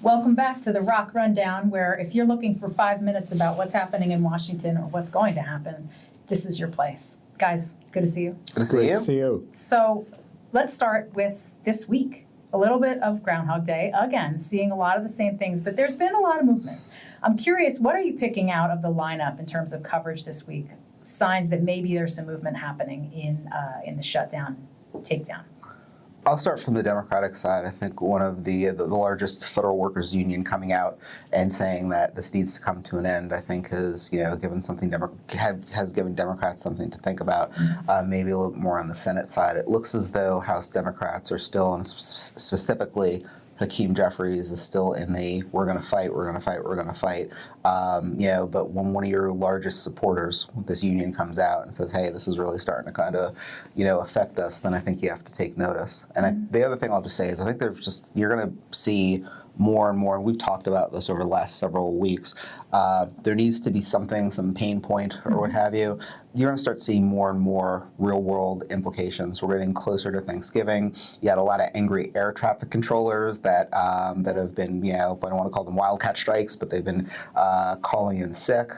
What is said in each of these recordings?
Welcome back to the ROKK Rundown, where if you're looking for 5 minutes about what's happening in Washington or what's going to happen, this is your place. Guys, good to see you. Good to see you. Great to see you. So let's start with this week. A little bit of Groundhog Day, again, seeing a lot of the same things, but there's been a lot of movement. I'm curious, what are you picking out of the lineup in terms of coverage this week? Signs that maybe there's some movement happening in the shutdown, takedown. I'll start from the Democratic side. I think one of the largest federal workers union coming out and saying that this needs to come to an end, I think has given something has given Democrats something to think about. Maybe a little bit more on the Senate side. It looks as though House Democrats are still, and specifically Hakeem Jeffries is still in the we're going to fight. But when one of your largest supporters, this union, comes out and says, hey, this is really starting to kind of, affect us, then I think you have to take notice. And the other thing I'll just say is I think you're going to see more and more, and we've talked about this over the last several weeks, there needs to be some pain point or what have you. You're going to start seeing more and more real-world implications. We're getting closer to Thanksgiving. You had a lot of angry air traffic controllers that have been, I don't want to call them wildcat strikes, but they've been calling in sick.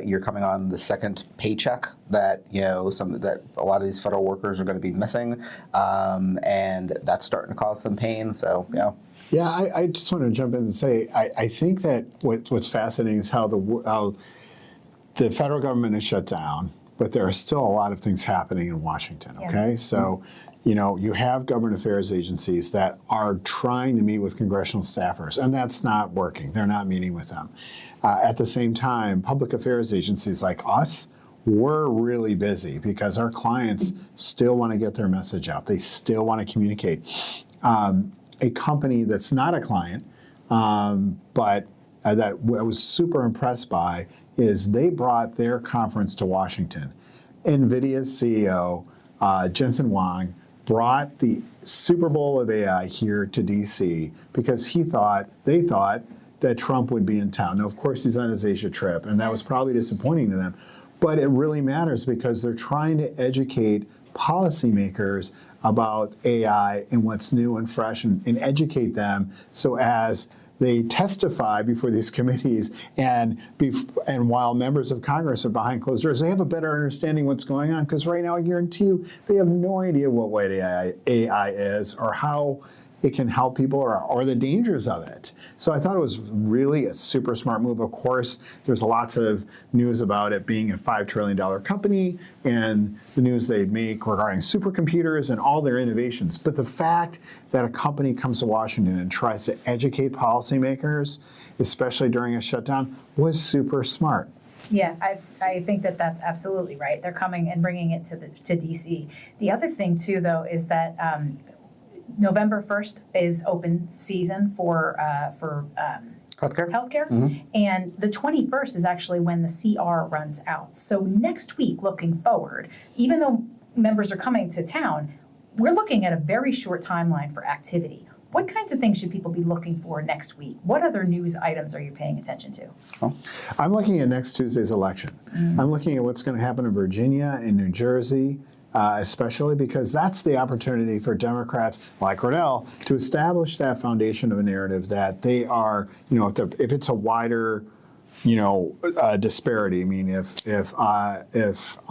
You're coming on the second paycheck that that a lot of these federal workers are going to be missing, and that's starting to cause some pain. So Yeah, I just want to jump in and say I think that what's fascinating is how the federal government is shut down, but there are still a lot of things happening in Washington. Okay, yes. So you have government affairs agencies that are trying to meet with congressional staffers, and that's not working. They're not meeting with them. At the same time, public affairs agencies like us, we're really busy because our clients still want to get their message out. They still want to communicate. A company that's not a client, but that I was super impressed by, is they brought their conference to Washington. NVIDIA's CEO, Jensen Huang, brought the Super Bowl of AI here to DC because they thought that Trump would be in town. Now, of course, he's on his Asia trip, and that was probably disappointing to them. But it really matters because they're trying to educate policymakers about AI and what's new and fresh and educate them so as they testify before these committees and while members of Congress are behind closed doors, they have a better understanding what's going on. Because right now, I guarantee you, they have no idea what AI is or how it can help people or the dangers of it. So I thought it was really a super smart move. Of course, there's lots of news about it being a $5 trillion company and the news they make regarding supercomputers and all their innovations. But the fact that a company comes to Washington and tries to educate policymakers, especially during a shutdown, was super smart. Yeah, I think that's absolutely right. They're coming and bringing it to DC. The other thing, too, though, is that November 1st is open season for healthcare. Mm-hmm. And the 21st is actually when the CR runs out. So next week, looking forward, even though members are coming to town, we're looking at a very short timeline for activity. What kinds of things should people be looking for next week? What other news items are you paying attention to? Oh, I'm looking at next Tuesday's election. Mm-hmm. I'm looking at what's going to happen in Virginia and New Jersey, especially because that's the opportunity for Democrats like Rodell to establish that foundation of a narrative that they are, if it's a wider, disparity. I mean, if the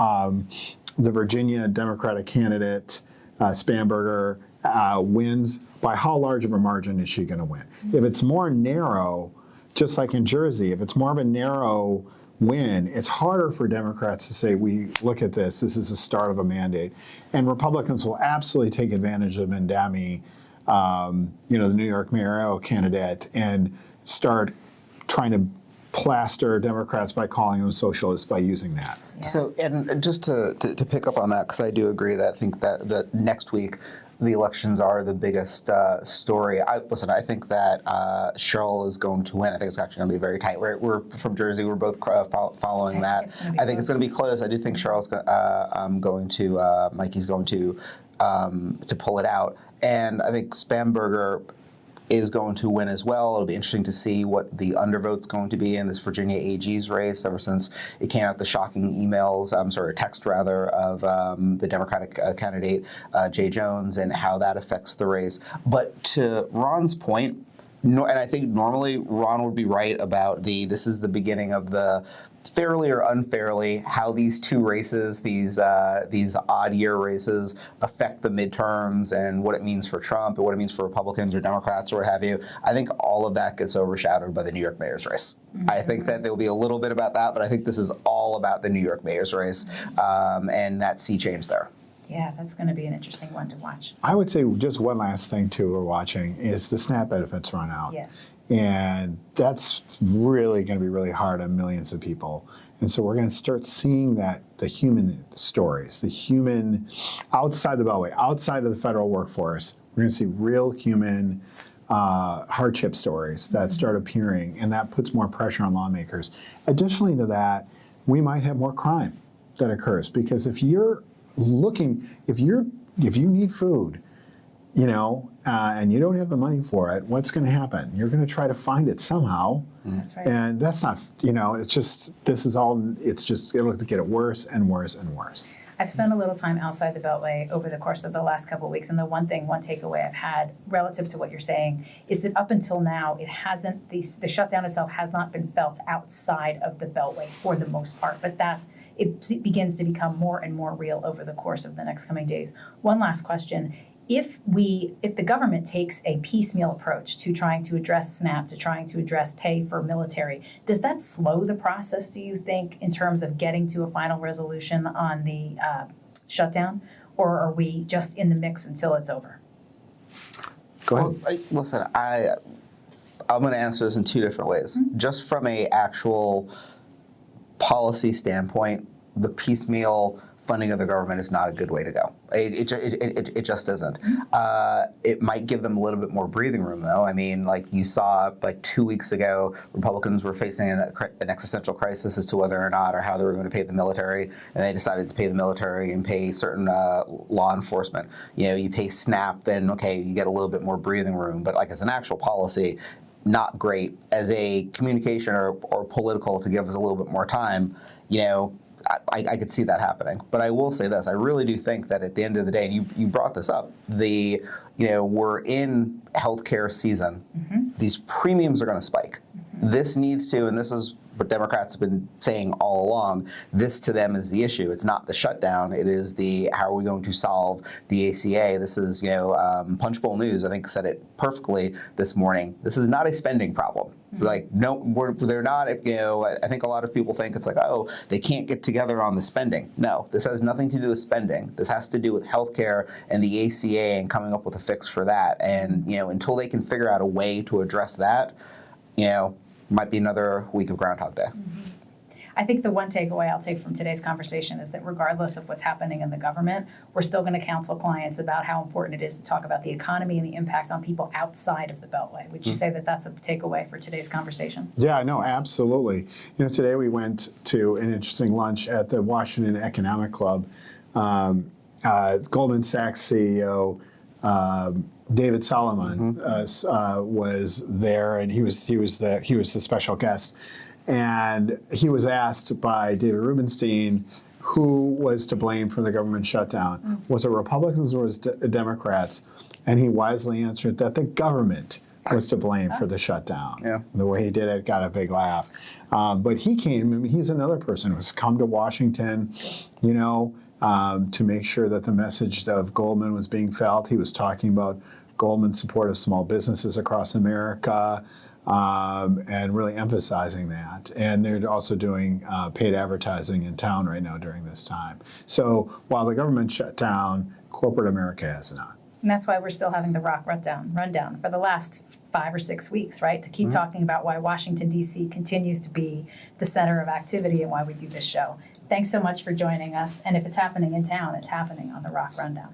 Virginia Democratic candidate Spanberger wins, by how large of a margin is she going to win? If it's more narrow, just like in Jersey, if it's more of a narrow win, it's harder for Democrats to say, we look at this is the start of a mandate. And Republicans will absolutely take advantage of Mandami, the New York mayoral candidate, and start trying to plaster Democrats by calling them socialists by using that. Yeah. So, and just to pick up on that, because I do agree that I think that next week, the elections are the biggest story. I think that Cheryl is going to win. I think it's actually going to be very tight. We're from Jersey. We're both following that. I think it's going to be close. I do think Cheryl's Mikey's going to pull it out. And I think Spanberger is going to win as well. It'll be interesting to see what the undervote's going to be in this Virginia AG's race ever since it came out the shocking text of the Democratic candidate, Jay Jones, and how that affects the race. But to Ron's point, and I think normally Ron would be right about this is the beginning of the fairly or unfairly how these two races, these odd year races, affect the midterms and what it means for Trump and what it means for Republicans or Democrats or what have you. I think all of that gets overshadowed by the New York mayor's race. I think that there will be a little bit about that, but I think this is all about the New York mayor's race and that sea change there. Yeah, that's going to be an interesting one to watch. I would say just one last thing, too, we're watching is the SNAP benefits run out. Yes. And that's really going to be really hard on millions of people. And so we're going to start seeing that the human stories, the human outside the Beltway, outside of the federal workforce, we're going to see real human hardship stories that start appearing, and that puts more pressure on lawmakers. Additionally to that, we might have more crime that occurs because if you need food, and you don't have the money for it, what's going to happen? You're going to try to find it somehow. That's right. And that's not, it's just it'll get worse and worse and worse. I've spent a little time outside the Beltway over the course of the last couple of weeks, and the one takeaway I've had relative to what you're saying is that up until now, it hasn't, the shutdown itself has not been felt outside of the Beltway for the most part, but that it begins to become more and more real over the course of the next coming days. One last question. If the government takes a piecemeal approach to trying to address SNAP, to trying to address pay for military, does that slow the process, do you think, in terms of getting to a final resolution on the shutdown? Or are we just in the mix until it's over? Go ahead. Well, listen, I'm going to answer this in two different ways. Mm-hmm. Just from a actual policy standpoint, the piecemeal funding of the government is not a good way to go. It just isn't. It might give them a little bit more breathing room, though. I mean, like you saw, like 2 weeks ago, Republicans were facing an existential crisis as to whether or not or how they were going to pay the military, and they decided to pay the military and pay certain law enforcement. You pay SNAP, then okay, you get a little bit more breathing room. But like as an actual policy, not great. As a communication or political to give us a little bit more time, I could see that happening. But I will say this, I really do think that at the end of the day, and you brought this up, we're in healthcare season. Mm-hmm. These premiums are going to spike. Mm-hmm. This needs to, and this is what Democrats have been saying all along, this to them is the issue. It's not the shutdown. It is how are we going to solve the ACA? This is, Punchbowl News, I think, said it perfectly this morning. This is not a spending problem. Mm-hmm. Like, no, they're not, I think a lot of people think it's like, oh, they can't get together on the spending. No, this has nothing to do with spending. This has to do with healthcare and the ACA and coming up with a fix for that. And, until they can figure out a way to address that, might be another week of Groundhog Day. Mm-hmm. I think the one takeaway I'll take from today's conversation is that regardless of what's happening in the government, we're still going to counsel clients about how important it is to talk about the economy and the impact on people outside of the Beltway. Would you say that that's a takeaway for today's conversation? Yeah, no, absolutely. Today we went to an interesting lunch at the Washington Economic Club. Goldman Sachs CEO David Solomon was there, and he was the special guest, and he was asked by David Rubenstein who was to blame for the government shutdown. Was it Republicans or was it Democrats? And he wisely answered that the government was to blame for the shutdown. Yeah. The way he did it got a big laugh. But he's another person who's come to Washington, to make sure that the message of Goldman was being felt. He was talking about Goldman's support of small businesses across America, and really emphasizing that. And they're also doing paid advertising in town right now during this time. So while the government shut down, corporate America has not. And that's why we're still having the ROKK rundown for the last 5 or 6 weeks, right? To keep talking about why Washington, D.C. continues to be the center of activity and why we do this show. Thanks so much for joining us. And if it's happening in town, it's happening on the ROKK Rundown.